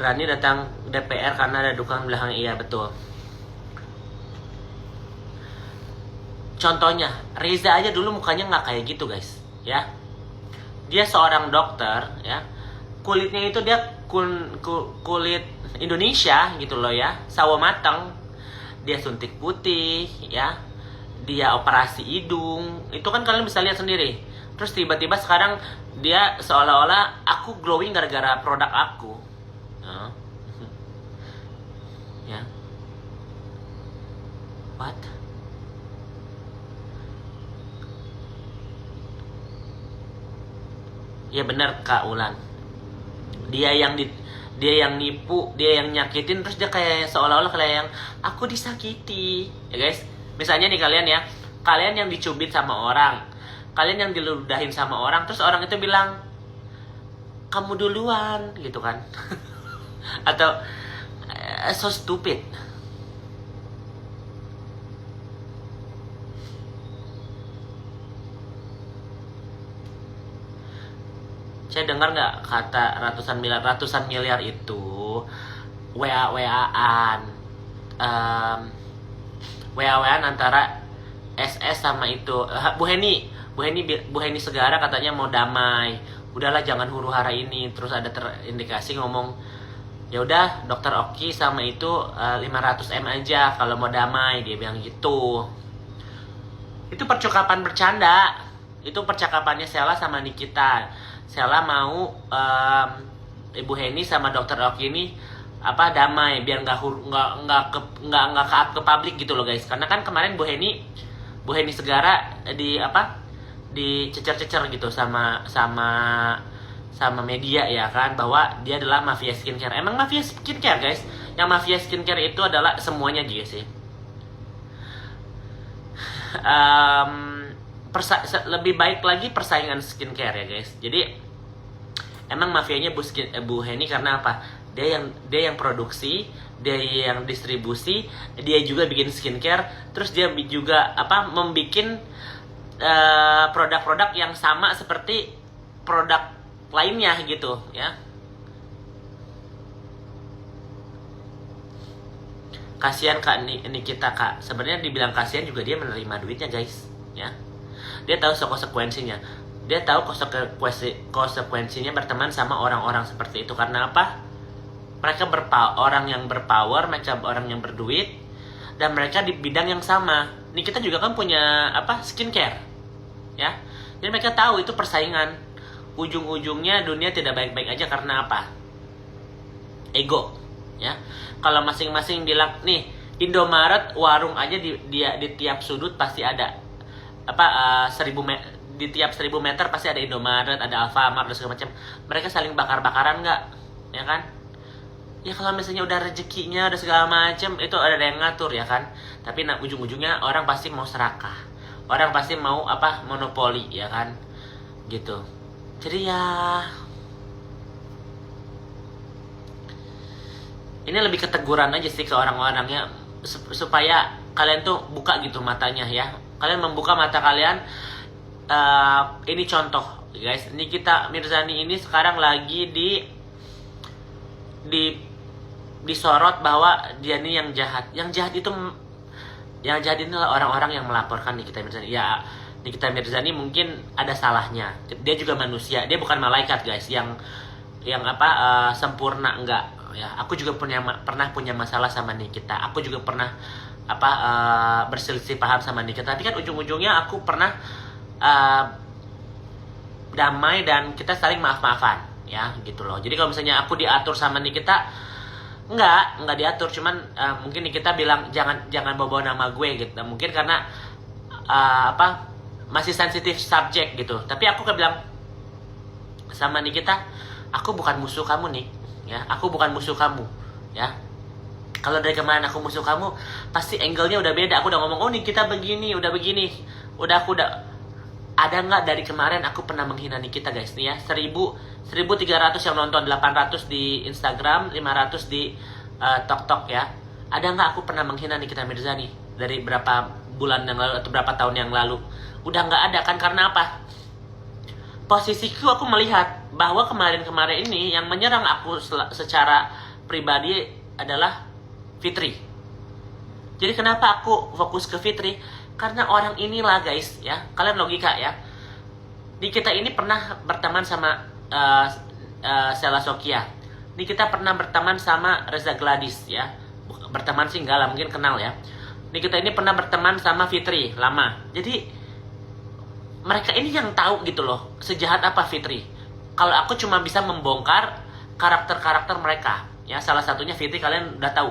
Rani datang DPR karena ada dukungan belakang. Iya betul. Contohnya Reza aja dulu mukanya nggak kayak gitu guys, ya. Dia seorang dokter, ya. Kulitnya itu dia kulit Indonesia gitu loh ya, sawo matang. Dia suntik putih, ya. Dia operasi hidung. Itu kan kalian bisa lihat sendiri. Terus tiba-tiba sekarang dia seolah-olah aku glowing gara-gara produk aku. Ya. What? Ya benar Kak Ulan. Dia yang nipu, dia yang nyakitin, terus dia kayak seolah-olah kayak yang aku disakiti. Ya guys, misalnya nih kalian yang dicubit sama orang, kalian yang diludahin sama orang, terus orang itu bilang kamu duluan gitu kan. Atau so stupid. Saya dengar nggak kata ratusan miliar itu WA-WA-an antara SS sama itu Bu Heni Segara katanya mau damai. Udahlah jangan huru hara ini. Terus ada terindikasi ngomong ya udah dokter Oki sama itu 500M aja kalau mau damai, dia bilang gitu. Itu percakapan bercanda. Itu percakapannya Sheila sama Nikita. Sheila mau Ibu Heni sama dokter Oki ini damai biar nggak ke publik gitu loh guys. Karena kan kemarin Bu Heni Segara dicecer-cecer gitu sama media ya kan, bahwa dia adalah mafia skincare. Emang mafia skincare guys. Yang mafia skincare itu adalah semuanya juga sih. Lebih baik lagi persaingan skincare ya guys. Jadi emang mafianya Bu Heni karena apa? Dia yang produksi, dia yang distribusi, dia juga bikin skincare, terus dia juga membikin produk-produk yang sama seperti produk lainnya gitu ya. Kasihan Kak Nikita Kak. Sebenarnya dibilang kasihan juga dia menerima duitnya guys ya. Dia tahu konsekuensinya. Dia tahu konsekuensinya berteman sama orang-orang seperti itu. Karena apa? Mereka orang yang berpower, mereka orang yang berduit, dan mereka di bidang yang sama. Nih kita juga kan punya skincare, ya. Jadi mereka tahu itu persaingan. Ujung-ujungnya dunia tidak baik-baik aja karena apa? Ego, ya. Kalau masing-masing bilang nih Indomaret warung aja di tiap sudut pasti ada 1000 meter, di tiap 1000 meter pasti ada Indomaret, ada Alfamart dan segala macam. Mereka saling bakar-bakaran nggak, ya kan? Ya kalau misalnya udah rezekinya, udah segala macam, itu ada yang ngatur ya kan. Tapi ujung-ujungnya orang pasti mau serakah, orang pasti mau monopoli ya kan, gitu. Jadi ya ini lebih keteguran aja sih ke orang-orangnya supaya kalian tuh buka gitu matanya ya. Kalian membuka mata kalian. Ini contoh guys, Nikita Mirzani ini sekarang lagi disorot bahwa dia ini yang jahat. Yang jahat itu adalah orang-orang yang melaporkan Nikita Mirzani. Ya Nikita Mirzani mungkin ada salahnya. Dia juga manusia. Dia bukan malaikat guys yang sempurna, enggak ya. Aku juga pernah punya masalah sama Nikita. Aku juga pernah berselisih paham sama Nikita. Tapi kan ujung-ujungnya aku pernah damai dan kita saling maaf-maafan ya gitu loh. Jadi kalau misalnya aku diatur sama Nikita, enggak diatur, cuman mungkin Nikita bilang jangan bawa nama gue gitu. Mungkin karena masih sensitif subjek gitu. Tapi aku bilang sama Nikita, aku bukan musuh kamu nih ya. Aku bukan musuh kamu ya. Kalau dari kemarin aku musuh kamu, pasti angle-nya udah beda. Aku udah ngomong, oh Nikita begini, udah begini. Ada nggak dari kemarin aku pernah menghina Nikita guys nih ya. 1300 yang nonton, 800 di Instagram, 500 di TokTok ya. Ada nggak aku pernah menghina Nikita Mirzani dari berapa bulan yang lalu atau berapa tahun yang lalu? Udah nggak ada kan. Karena apa? Posisiku, aku melihat bahwa kemarin-kemarin ini yang menyerang aku secara pribadi adalah Fitri. Jadi kenapa aku fokus ke Fitri? Karena orang inilah guys ya, kalian logika ya. Nikita ini pernah berteman sama Sela Sofia. Nikita pernah berteman sama Reza Gladys ya. Berteman sih enggak lah, mungkin kenal ya. Nikita ini pernah berteman sama Fitri lama. Jadi mereka ini yang tahu gitu loh, sejahat apa Fitri. Kalau aku cuma bisa membongkar karakter-karakter mereka ya. Salah satunya Fitri, kalian udah tahu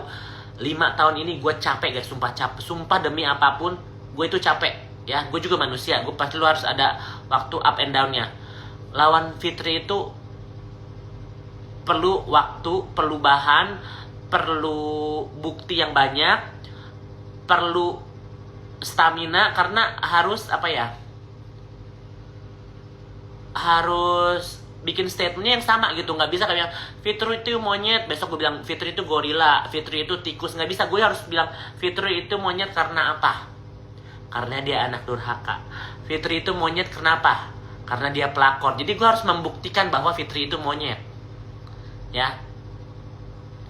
5 tahun ini gue capek guys, sumpah capek, sumpah demi apapun gue itu capek ya. Gue juga manusia, gue pasti lu harus ada waktu up and down-nya. Lawan Fitri itu perlu waktu, perlu bahan, perlu bukti yang banyak, perlu stamina, karena harus apa ya, harus bikin statementnya yang sama gitu. Nggak bisa kayak Fitri itu monyet, besok gue bilang Fitri itu gorila, Fitri itu tikus. Nggak bisa, gue harus bilang Fitri itu monyet karena apa? Karena dia anak durhaka. Fitri itu monyet kenapa? Karena dia pelakor. Jadi gue harus membuktikan bahwa Fitri itu monyet ya,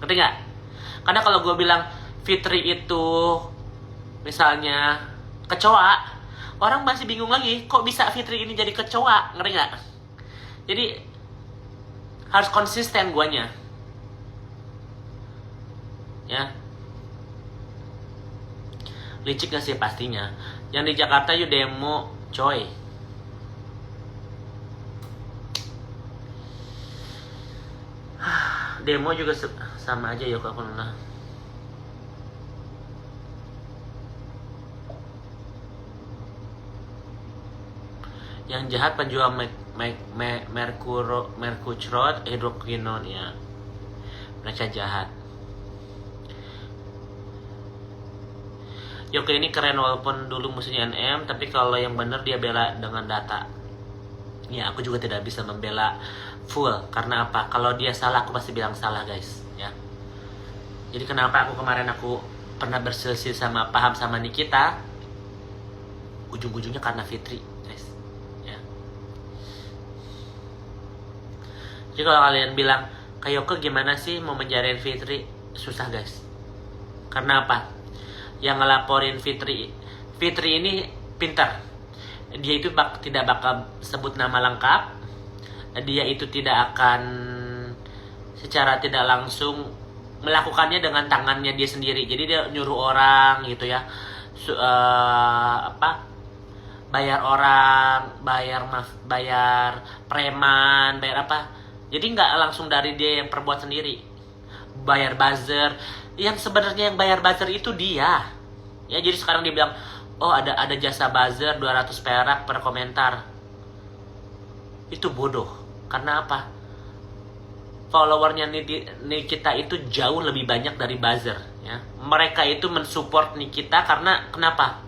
ngerti nggak? Karena kalau gue bilang Fitri itu misalnya kecoa, orang masih bingung lagi, kok bisa Fitri ini jadi kecoa, ngerti nggak? Jadi harus konsisten guanya ya. Licik gak sih? Pastinya. Yang di Jakarta yuk demo coy. Demo juga sama aja ya kalau nah. Yang jahat penjual mercutrol hidroquinon ya. Mereka jahat. Yoke ini keren walaupun dulu musuhnya NM, tapi kalau yang bener dia bela dengan data. Ya aku juga tidak bisa membela full, karena apa? Kalau dia salah aku pasti bilang salah guys ya. Jadi kenapa aku kemarin aku pernah berselisih paham sama Nikita, ujung-ujungnya karena Fitri guys ya. Jadi kalau kalian bilang kayak Yoke gimana sih mau menjarain Fitri, susah guys. Karena apa? Yang ngelaporin Fitri ini pintar. Dia itu tidak bakal sebut nama lengkap. Dia itu tidak akan secara tidak langsung melakukannya dengan tangannya dia sendiri. Jadi dia nyuruh orang gitu ya, bayar orang, bayar preman, bayar apa. Jadi nggak langsung dari dia yang perbuat sendiri. Bayar buzzer. Yang sebenarnya yang bayar buzzer itu dia ya. Jadi sekarang dia bilang, oh ada jasa buzzer 200 perak per komentar. Itu bodoh. Karena apa? Followernya Nikita itu jauh lebih banyak dari buzzer ya. Mereka itu mensupport Nikita karena kenapa?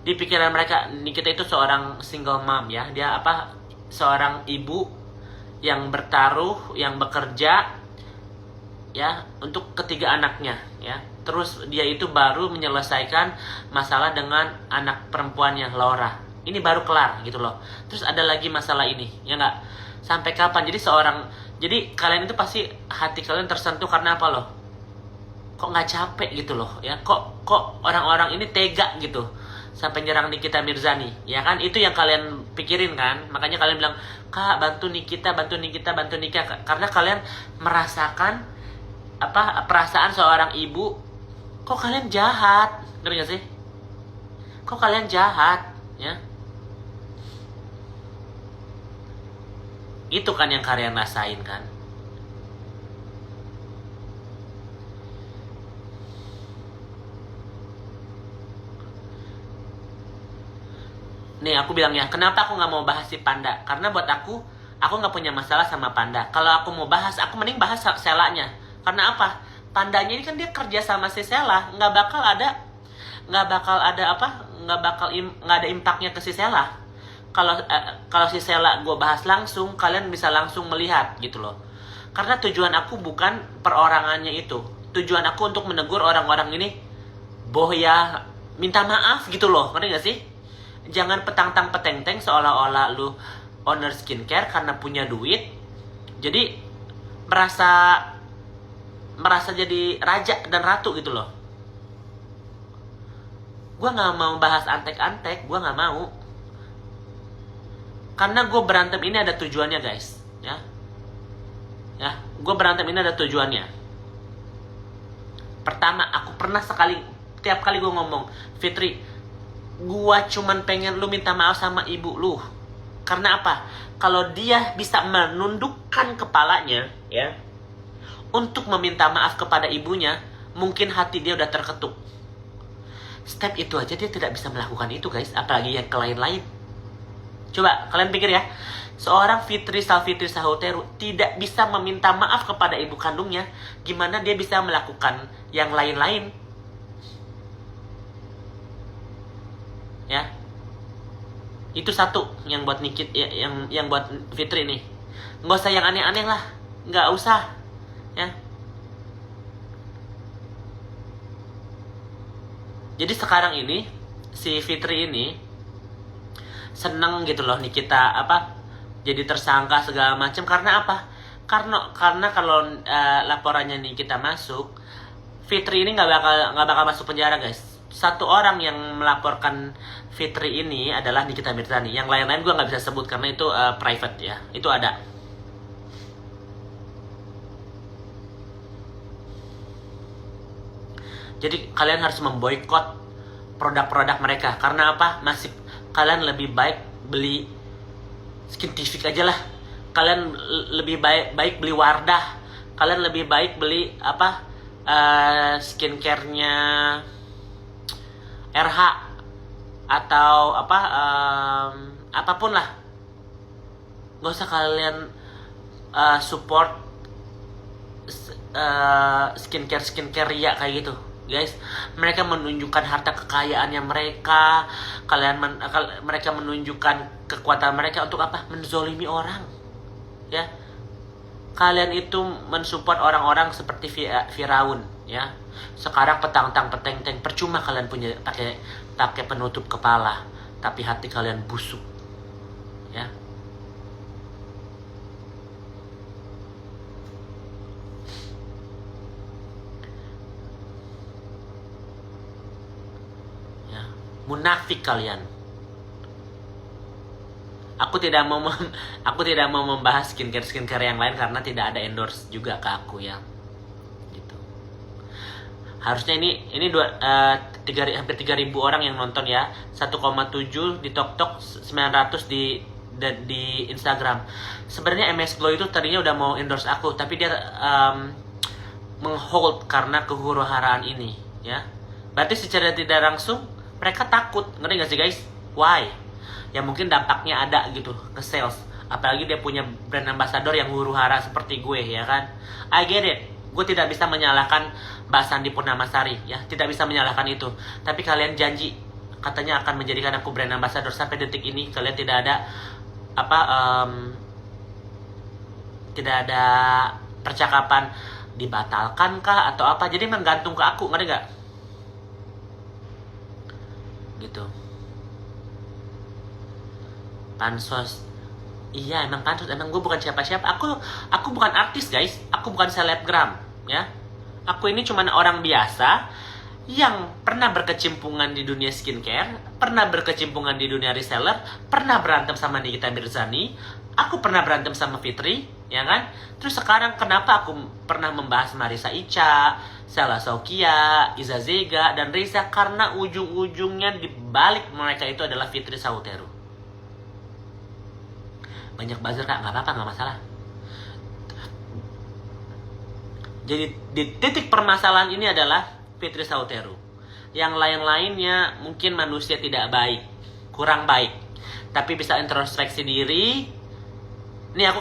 Di pikiran mereka Nikita itu seorang single mom ya. Dia seorang ibu yang bertaruh, yang bekerja ya untuk ketiga anaknya ya. Terus dia itu baru menyelesaikan masalah dengan anak perempuannya Laura. Ini baru kelar gitu loh. Terus ada lagi masalah ini ya nggak? Sampai kapan? Jadi kalian itu pasti hati kalian tersentuh karena apa loh? Kok nggak capek gitu loh ya? Kok orang-orang ini tega gitu sampai nyerang Nikita Mirzani ya kan? Itu yang kalian pikirin kan? Makanya kalian bilang, Kak bantu Nikita, karena kalian merasakan perasaan seorang ibu. Kok kalian jahat, ngerti gak sih? Kok kalian jahat ya? Itu kan yang kalian rasain kan. Nih aku bilang ya, kenapa aku gak mau bahas si Panda? Karena buat aku gak punya masalah sama Panda. Kalau aku mau bahas, aku mending bahas Selanya. Karena apa? Pandanya ini kan dia kerja sama si Sela, nggak ada impactnya ke si Sela. Kalau si Sela gue bahas langsung, kalian bisa langsung melihat gitu loh. Karena tujuan aku bukan perorangannya itu. Tujuan aku untuk menegur orang-orang ini, boh ya, minta maaf gitu loh, ngerti gak sih? Jangan petang-tang peteng-teng seolah-olah lu owner skincare karena punya duit. Jadi merasa merasa jadi raja dan ratu gitu loh. Gue nggak mau bahas antek-antek, gue nggak mau. Karena gue berantem ini ada tujuannya guys, ya. Gue berantem ini ada tujuannya. Pertama, aku pernah tiap kali gue ngomong, Fitri, gue cuman pengen lu minta maaf sama ibu lu. Karena apa? Kalau dia bisa menundukkan kepalanya, ya, untuk meminta maaf kepada ibunya, mungkin hati dia udah terketuk. Step itu aja dia tidak bisa melakukan itu guys, apalagi yang ke lain-lain. Coba kalian pikir ya, seorang Fitri Salfitri Sahuteru tidak bisa meminta maaf kepada ibu kandungnya, gimana dia bisa melakukan yang lain-lain? Ya, itu satu yang buat Nikit, yang buat Fitri nih. Nggak usah yang aneh-aneh lah, nggak usah. Ya. Jadi sekarang ini si Fitri ini seneng gitu loh Nikita jadi tersangka segala macam. Karena apa? Karena kalau laporannya Nikita masuk, Fitri ini nggak bakal masuk penjara guys. Satu orang yang melaporkan Fitri ini adalah Nikita Mirzani. Yang lain-lain gue nggak bisa sebut karena itu private ya. Itu ada. Jadi kalian harus memboikot produk-produk mereka. Karena apa? Kalian lebih baik beli Skintific aja lah. Kalian lebih baik beli Wardah. Kalian lebih baik beli skincare-nya RH atau apapun lah. Gak usah kalian support skincare ria kayak gitu. Guys, mereka menunjukkan harta kekayaannya mereka. Mereka menunjukkan kekuatan mereka untuk apa? Menzolimi orang. Ya. Kalian itu mensupport orang-orang seperti Firaun, ya. Sekarang petang-peteng, percuma kalian punya pakai penutup kepala, tapi hati kalian busuk. Ya. Munafik kalian. Aku tidak mau membahas skincare yang lain karena tidak ada endorse juga ke aku ya. Gitu. Harusnya ini hampir 3.000 orang yang nonton ya. 1,7 di TikTok, 900 di Instagram. Sebenarnya MS Glow itu tadinya udah mau endorse aku, tapi dia menghold karena kehuru-haraan ini ya. Berarti secara tidak langsung mereka takut, ngerti gak sih guys? Why? Ya mungkin dampaknya ada gitu ke sales. Apalagi dia punya brand ambassador yang huru-hara seperti gue, ya kan? I get it. Gue tidak bisa menyalahkan Mbak Sandi Purnamasari, ya. Tidak bisa menyalahkan itu. Tapi kalian janji, katanya akan menjadikan aku brand ambassador. Sampai detik ini kalian tidak ada tidak ada percakapan dibatalkan kah atau apa. Jadi menggantung ke aku, ngerti gak? Gitu. Pansos. Iya, emang pansos. Emang gue bukan siapa-siapa. Aku bukan artis guys. Aku bukan selebgram, ya. Aku ini cuma orang biasa yang pernah berkecimpungan di dunia skincare, pernah berkecimpungan di dunia reseller, pernah berantem sama Nikita Mirzani, aku pernah berantem sama Fitri, ya kan? Terus sekarang kenapa aku pernah membahas Marisa Ica, Sela Saukia, Iza Zega, dan Reza? Karena ujung-ujungnya di balik mereka itu adalah Fitri Sahuteru. Banyak buzzer kak, nggak apa-apa, nggak masalah. Jadi di titik permasalahan ini adalah Fitri Sahuteru. Yang lain-lainnya mungkin manusia tidak baik, kurang baik, tapi bisa introspeksi diri. Ini aku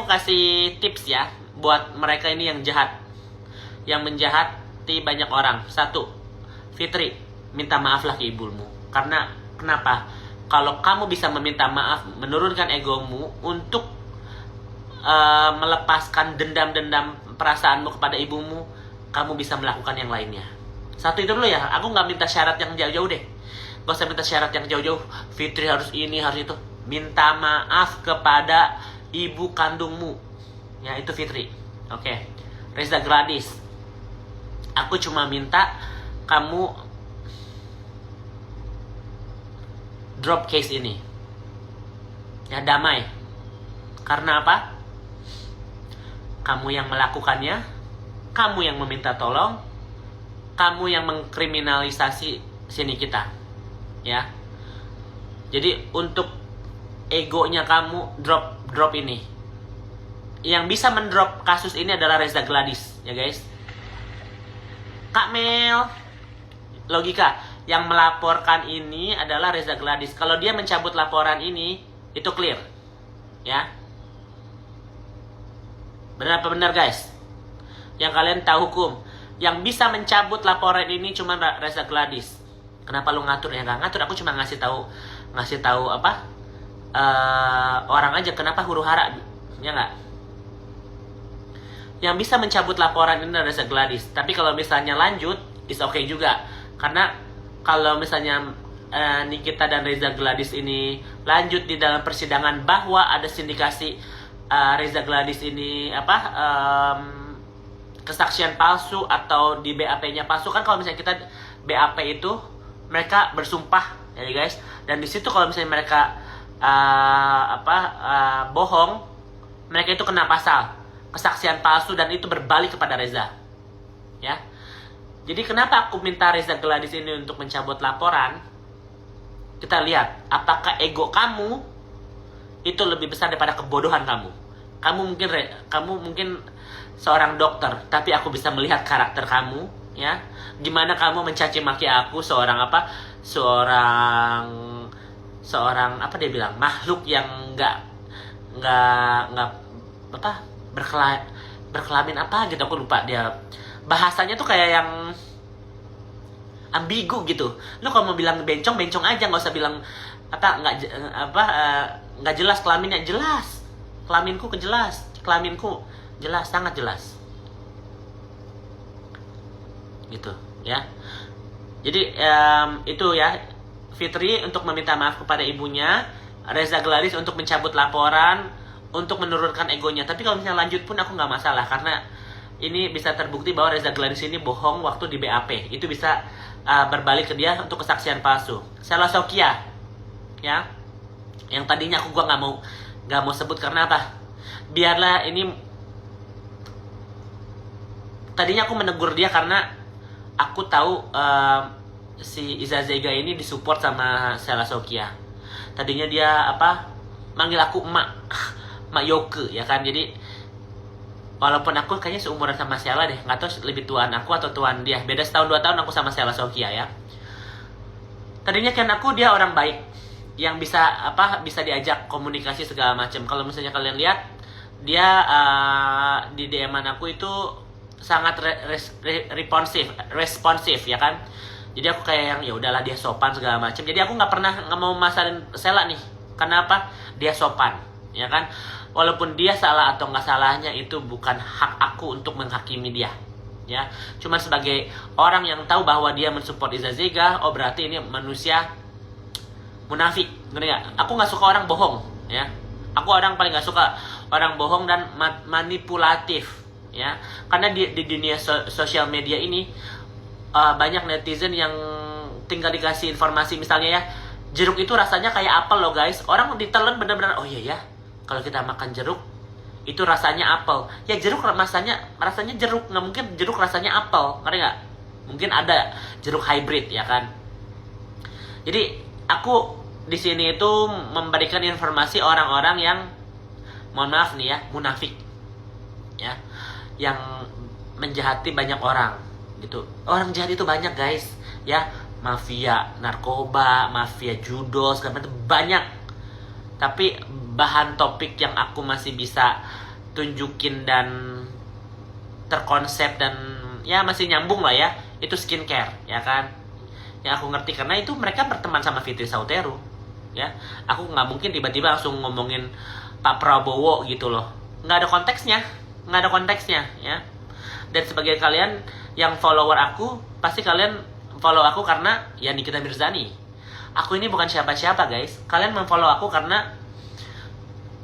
kasih tips ya buat mereka ini yang jahat, yang menjahati banyak orang. 1, Fitri, minta maaflah ke ibumu. Karena kenapa? Kalau kamu bisa meminta maaf, menurunkan egomu untuk melepaskan dendam-dendam perasaanmu kepada ibumu, kamu bisa melakukan yang lainnya. 1 itu dulu ya. Aku nggak minta syarat yang jauh-jauh deh. Gak usah minta syarat yang jauh-jauh. Fitri harus ini, harus itu. Minta maaf kepada ibu kandungmu. Ya, itu Fitri. Oke. Reza Gladys, Aku cuma minta kamu drop case ini. Ya, damai. Karena apa? Kamu yang melakukannya, kamu yang meminta tolong, kamu yang mengkriminalisasi sini kita. Ya. Jadi untuk egonya kamu drop ini. Yang bisa mendrop kasus ini adalah Reza Gladys, ya guys. Kak Mel, logika yang melaporkan ini adalah Reza Gladys. Kalau dia mencabut laporan ini, itu clear, ya. Benar apa benar guys? Yang kalian tahu hukum, yang bisa mencabut laporan ini cuma Reza Gladys. Kenapa lu ngatur? Ya nggak ngatur, aku cuma ngasih tahu apa orang aja. Kenapa huru hara, ya nggak? Yang bisa mencabut laporan ini adalah Reza Gladys. Tapi kalau misalnya lanjut, is okay juga. Karena kalau misalnya Nikita dan Reza Gladys ini lanjut di dalam persidangan bahwa ada sindikasi Reza Gladys ini kesaksian palsu atau di BAP-nya palsu. Kan kalau misalnya kita BAP itu mereka bersumpah, ya guys. Dan di situ kalau misalnya mereka bohong, mereka itu kena pasal kesaksian palsu dan itu berbalik kepada Reza, ya. Jadi kenapa aku minta Reza Gladys ini untuk mencabut laporan? Kita lihat apakah ego kamu itu lebih besar daripada kebodohan kamu. Kamu mungkin seorang dokter, tapi aku bisa melihat karakter kamu, ya. Gimana kamu mencaci maki aku, seorang dia bilang makhluk yang nggak berkelamin apa gitu, aku lupa dia bahasanya tuh kayak yang ambigu gitu. Lu kalau mau bilang bencong aja, nggak usah bilang nggak jelas kelaminnya. Jelas kelamininku jelas, sangat jelas gitu, ya. Jadi itu ya, Fitri untuk meminta maaf kepada ibunya, Reza Gladys untuk mencabut laporan, untuk menurunkan egonya. Tapi kalau misalnya lanjut pun aku nggak masalah, karena ini bisa terbukti bahwa Reza Gladys ini bohong waktu di BAP. Itu bisa berbalik ke dia untuk kesaksian palsu. Sela Sokia, ya, yang tadinya aku nggak mau sebut karena apa? Biarlah ini. Tadinya aku menegur dia karena aku tahu si Iza Zega ini disupport sama Sela Sokia. Tadinya dia manggil aku Mak Yoke, ya kan. Jadi walaupun aku kayaknya seumuran sama Sela deh, nggak tahu lebih tuan aku atau tuan dia, beda setahun 2 tahun aku sama Sela Sokia, ya. Tadinya kan aku dia orang baik yang bisa diajak komunikasi segala macam. Kalau misalnya kalian lihat dia di DM-an aku itu sangat responsif, ya kan. Jadi aku kayak yang ya udahlah, dia sopan segala macam. Jadi aku nggak mau masalin Sela nih. Kenapa? Dia sopan, ya kan. Walaupun dia salah atau nggak salahnya itu bukan hak aku untuk menghakimi dia, ya. Cuma sebagai orang yang tahu bahwa dia mensupport Iza Zega, oh berarti ini manusia munafik, ngerti nggak? Aku nggak suka orang bohong, ya. Aku orang paling nggak suka orang bohong dan manipulatif, ya. Karena di dunia sosial media ini banyak netizen yang tinggal dikasih informasi, misalnya ya, jeruk itu rasanya kayak apel loh guys. Orang ditelan bener-bener, oh iya ya, kalau kita makan jeruk itu rasanya apel. Ya jeruk rasanya jeruk, nggak mungkin jeruk rasanya apel, ngerti nggak? Mungkin ada jeruk hybrid, ya kan. Jadi aku di sini itu memberikan informasi orang-orang yang, mohon maaf nih ya, munafik, ya, yang menjahati banyak orang gitu. Orang jahat itu banyak guys, ya. Mafia narkoba, mafia judo, segala macam banyak. Tapi bahan topik yang aku masih bisa tunjukin dan terkonsep dan ya masih nyambung lah ya, itu skincare, ya kan. Yang aku ngerti karena itu mereka berteman sama Fitri Sauteru, ya. Aku nggak mungkin tiba-tiba langsung ngomongin Pak Prabowo gitu loh. Nggak ada konteksnya, ya. Dan sebagai kalian yang follower aku, pasti kalian follow aku karena ya Nikita Mirzani. Aku ini bukan siapa-siapa guys. Kalian memfollow aku karena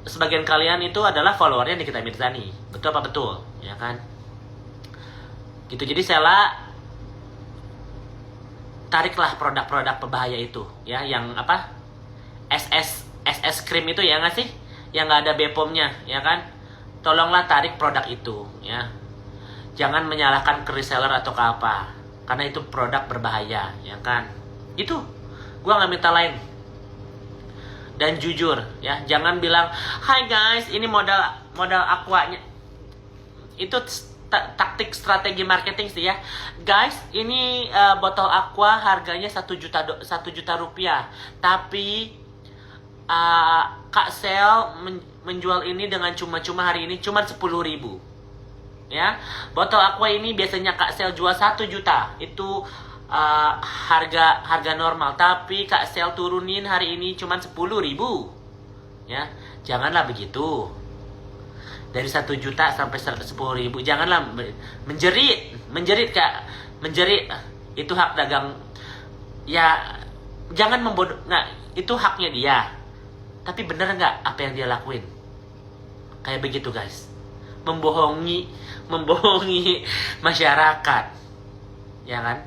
sebagian kalian itu adalah followernya Nikita Mirzani. Betul apa betul? Ya kan? Gitu. Jadi Sela tariklah produk-produk berbahaya itu, ya, yang apa, SS krim itu, ya nggak sih, yang nggak ada BPOM-nya, ya kan? Tolonglah tarik produk itu, ya. Jangan menyalahkan ke reseller atau ke apa, karena itu produk berbahaya, ya kan? Itu, gua nggak minta lain. Dan jujur, ya, jangan bilang, "Hai guys, ini modal aquanya." Itu taktik strategi marketing sih, ya. Guys, ini botol aqua harganya 1 juta rupiah, tapi Kak Sel menjual ini dengan cuma-cuma hari ini cuma 10.000. Ya, botol aqua ini biasanya Kak Sel jual 1 juta. Itu harga normal, tapi Kak Sel turunin hari ini cuma 10.000. Ya, janganlah begitu. Dari 1 juta sampai 10.000, janganlah menjerit Kak, menjerit. Itu hak dagang. Ya, jangan membodoh. Nah, itu haknya dia. Tapi bener nggak apa yang dia lakuin? Kayak begitu, guys. Membohongi masyarakat, ya kan?